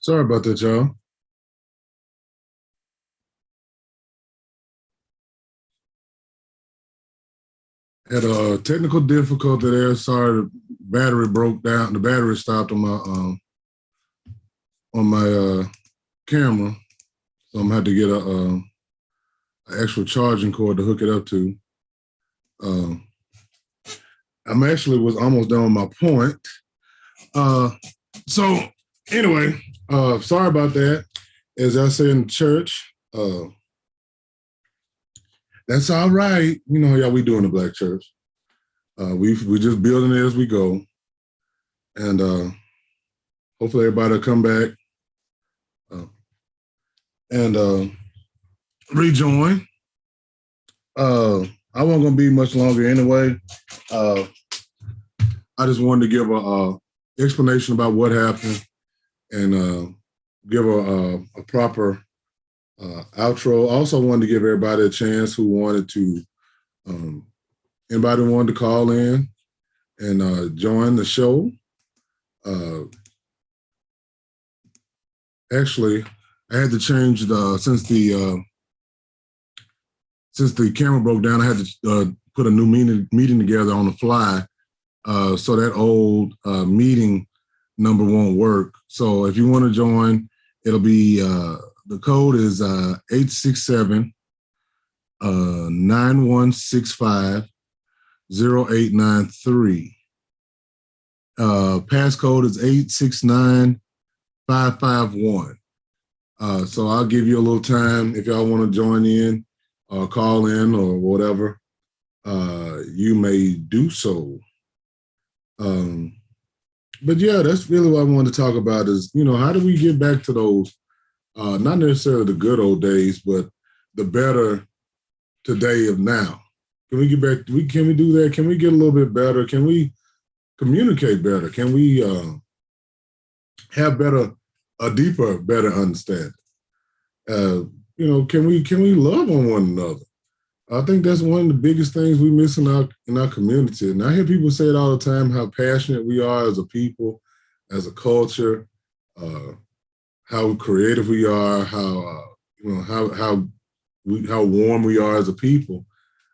Sorry about that, y'all. Had a technical difficulty there. Sorry, the battery broke down. The battery stopped on my camera, so I'm gonna have to get a actual charging cord to hook it up to. Um, I'm actually was almost done with my point. Uh, so anyway, sorry about that. As I say in church, that's all right. You know how we do in the black church. We just building it as we go, and hopefully everybody will come back and rejoin. I wasn't gonna be much longer anyway. I just wanted to give a explanation about what happened and give a proper outro. Also wanted to give everybody a chance who wanted to, anybody who wanted to call in and join the show. Actually, I had to change since the camera broke down. I had to put a new meeting together on the fly, so that old meeting number won't work. So if you want to join, it'll be the code is 867 9165 0893. Passcode is 869551. So I'll give you a little time if y'all want to join in or call in or whatever. You may do so. But yeah, that's really what I wanted to talk about is, how do we get back to those, not necessarily the good old days, but the better today of now. Can we get back? Can we do that? Can we get a little bit better? Can we communicate better? Can we have a deeper, better understanding? Can we love on one another? I think that's one of the biggest things we miss in our community. And I hear people say it all the time, how passionate we are as a people, as a culture, how creative we are, how warm we are as a people.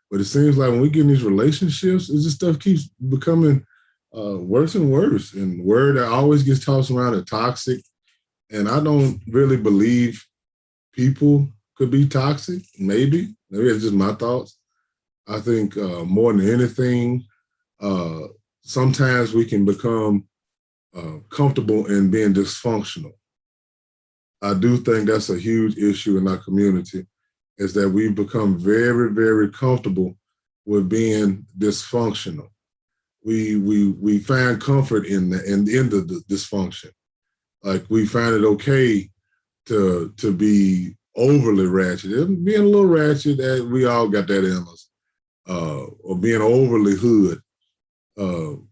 But it seems like when we get in these relationships, it just stuff keeps becoming worse and worse. And the word that always gets tossed around is toxic. And I don't really believe people could be toxic. Maybe it's just my thoughts. I think more than anything, sometimes we can become comfortable in being dysfunctional. I do think that's a huge issue in our community, is that we've become very, very comfortable with being dysfunctional. We find comfort in the dysfunction. Like we find it okay to be overly ratchet. Being a little ratchet, we all got that in us. Or being overly hood. You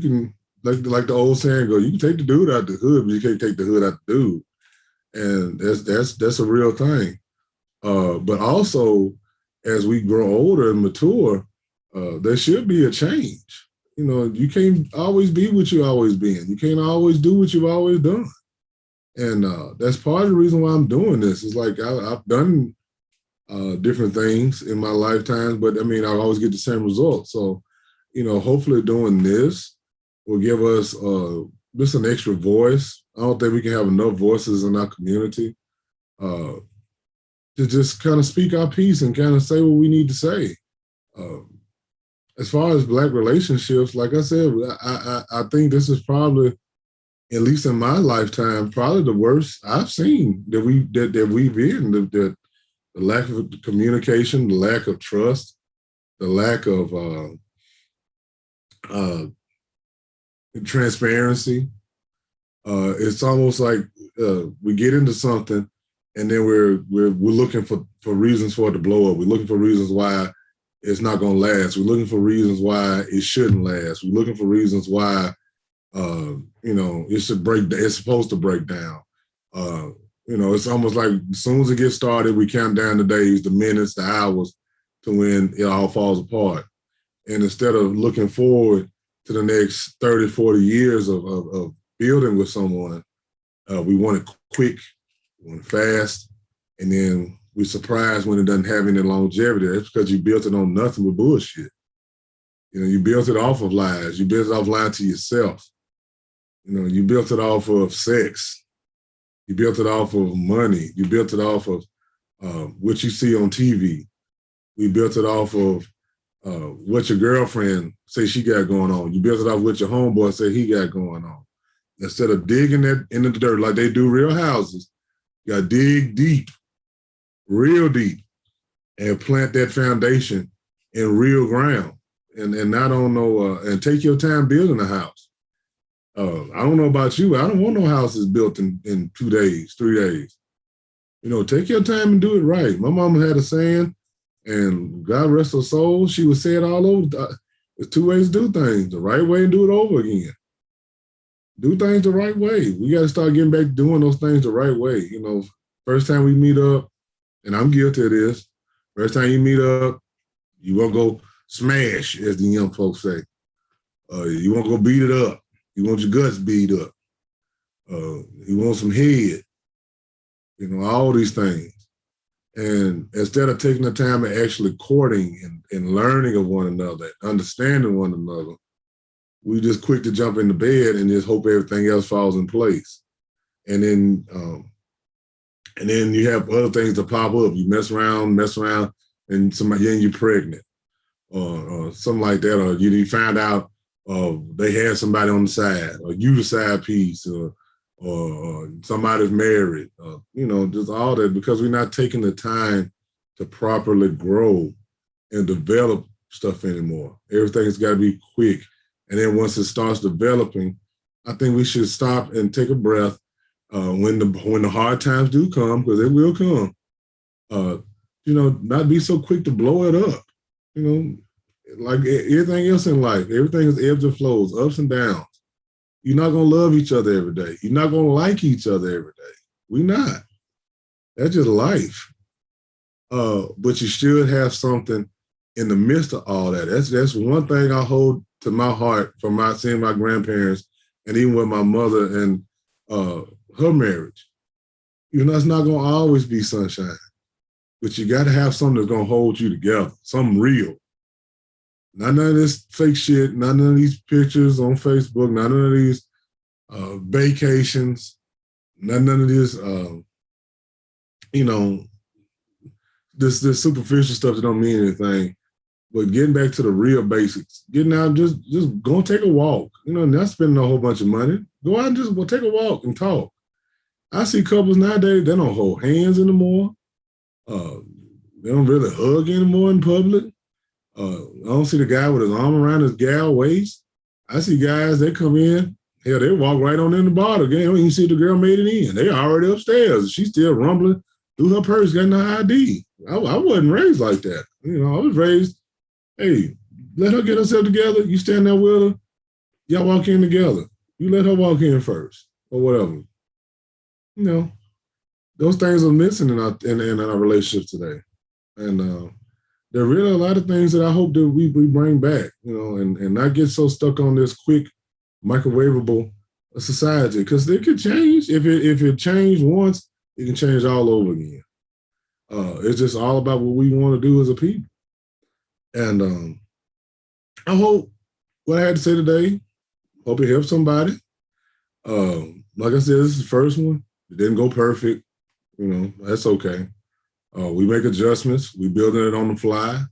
can, like the old saying goes, you can take the dude out the hood, but you can't take the hood out the dude. And that's a real thing. But also, as we grow older and mature, there should be a change. You can't always be what you always been. You can't always do what you've always done. And that's part of the reason why I'm doing this. It's like I've done different things in my lifetime, but I always get the same results. So, hopefully doing this will give us just an extra voice. I don't think we can have enough voices in our community to just kind of speak our piece and kind of say what we need to say. As far as Black relationships, like I said, I think this is probably, at least in my lifetime, probably the worst I've seen that we've been. The lack of communication, the lack of trust, the lack of transparency. It's almost like we get into something and then we're looking for reasons for it to blow up. We're looking for reasons why it's not going to last. We're looking for reasons why it shouldn't last. We're looking for reasons why it should break. It's supposed to break down. It's almost like as soon as it gets started, we count down the days, the minutes, the hours to when it all falls apart. And instead of looking forward to the next 30, 40 years of building with someone, we want it quick, we want it fast, and then we're surprised when it doesn't have any longevity. That's because you built it on nothing but bullshit. You know, you built it off of lies. You built it off lying to yourself. You know, you built it off of sex. You built it off of money. You built it off of what you see on TV. We built it off of what your girlfriend say she got going on. You built it off what your homeboy say he got going on. Instead of digging that into the dirt like they do real houses, you got to dig deep, real deep, and plant that foundation in real ground. And not on no, and take your time building a house. I don't know about you. I don't want no houses built in 2 days, 3 days. You know, take your time and do it right. My mama had a saying, and God rest her soul, she would say it all over. There's 2 ways to do things, the right way and do it over again. Do things the right way. We got to start getting back to doing those things the right way. You know, first time we meet up, and I'm guilty of this, first time you meet up, you want to go smash, as the young folks say. You want to go beat it up. You want your guts beat up. You want some head. You know, all these things. And instead of taking the time and actually courting and learning of one another, understanding one another, we just quick to jump into bed and just hope everything else falls in place. And then you have other things to pop up. You mess around, and you're pregnant, or something like that, or you find out they had somebody on the side, or you the side piece, or somebody's married, you know, just all that, because we're not taking the time to properly grow and develop stuff anymore. Everything's got to be quick. And then once it starts developing, I think we should stop and take a breath when the hard times do come, because they will come. You know, not be so quick to blow it up. You know, like everything else in life, everything is ebbs and flows, ups and downs. You're not going to love each other every day. You're not going to like each other every day. We're not. That's just life. But you should have something in the midst of all that. That's one thing I hold to my heart from seeing my grandparents, and even with my mother and her marriage. You know, it's not going to always be sunshine, but you got to have something that's going to hold you together, something real. Not none of this fake shit, not none of these pictures on Facebook, not none of these vacations, not none of this, you know, this superficial stuff that don't mean anything. But getting back to the real basics, getting out, just go and take a walk. You know, not spending a whole bunch of money. Go out and just take a walk and talk. I see couples nowadays, they don't hold hands anymore. They don't really hug anymore in public. I don't see the guy with his arm around his gal waist. I see guys, they come in, hell, they walk right on in the bar. Again, you can see the girl made it in. They already upstairs. She's still rumbling through her purse, getting her ID. I wasn't raised like that. You know, I was raised, hey, let her get herself together. You stand there with her. Y'all walk in together. You let her walk in first or whatever. You know, those things are missing in our relationships today. And there are really a lot of things that I hope that we bring back, you know, and not get so stuck on this quick microwavable society, because it could change. If it changed once, it can change all over again. It's just all about what we want to do as a people. And I hope what I had to say today, hope it helps somebody. Like I said, this is the first one. It didn't go perfect. You know, that's okay. We make adjustments. We building it on the fly.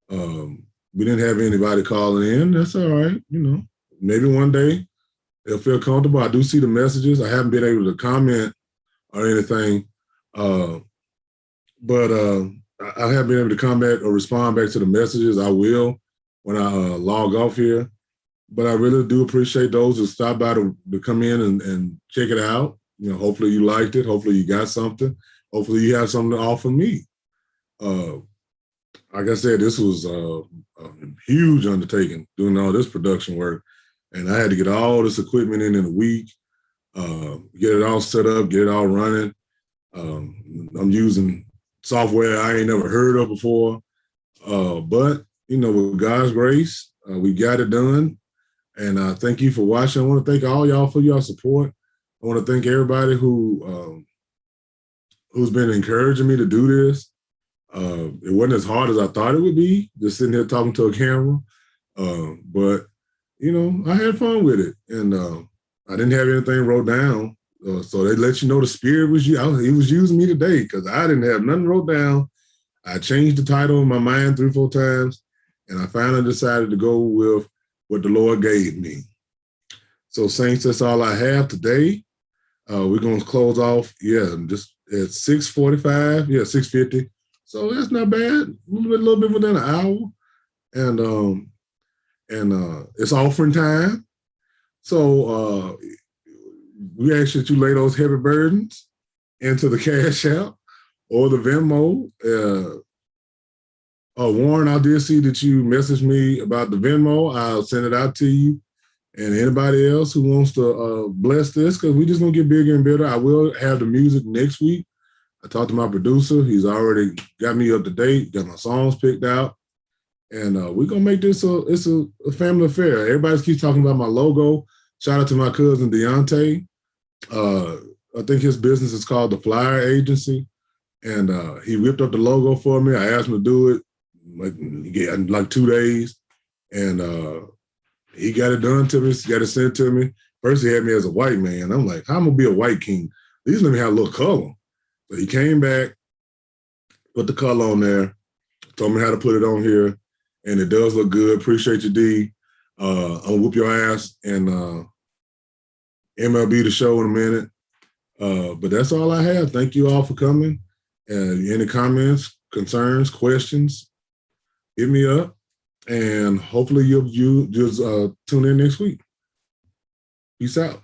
We didn't have anybody calling in. That's all right. You know, maybe one day they'll feel comfortable. I do see the messages. I haven't been able to comment or anything. But I haven't been able to comment or respond back to the messages. I will when I log off here. But I really do appreciate those who stop by to come in and check it out. You know, hopefully you liked it. Hopefully you got something. Hopefully you have something to offer me. Like I said, this was a huge undertaking doing all this production work. And I had to get all this equipment in a week, get it all set up, get it all running. I'm using software I ain't never heard of before. But, you know, with God's grace, we got it done. And thank you for watching. I want to thank all y'all for your support. I want to thank everybody who's been encouraging me to do this. It wasn't as hard as I thought it would be, just sitting here talking to a camera. But you know, I had fun with it, and I didn't have anything wrote down. So they let you know the spirit was you. He was using me today because I didn't have nothing wrote down. I changed the title in my mind 3-4 times, and I finally decided to go with what the Lord gave me. So, saints, that's all I have today. We're gonna close off, just at 6:45, 6:50. So that's not bad. A little bit within an hour, and it's offering time. So we ask that you lay those heavy burdens into the Cash App or the Venmo. Warren, I did see that you messaged me about the Venmo. I'll send it out to you. And anybody else who wants to bless this, because we're just going to get bigger and better. I will have the music next week. I talked to my producer. He's already got me up to date, got my songs picked out. And we're going to make this a family affair. Everybody keeps talking about my logo. Shout out to my cousin, Deontay. I think his business is called The Flyer Agency. And he whipped up the logo for me. I asked him to do it in like 2 days. And he got it done to me. He got it sent to me. First, he had me as a white man. I'm like, how am I going to be a white king? At least let me have a little color. So he came back, put the color on there, told me how to put it on here. And it does look good. Appreciate you, D. I'll whoop your ass and MLB the show in a minute. But that's all I have. Thank you all for coming. Any comments, concerns, questions, hit me up. And hopefully you'll just tune in next week. Peace out.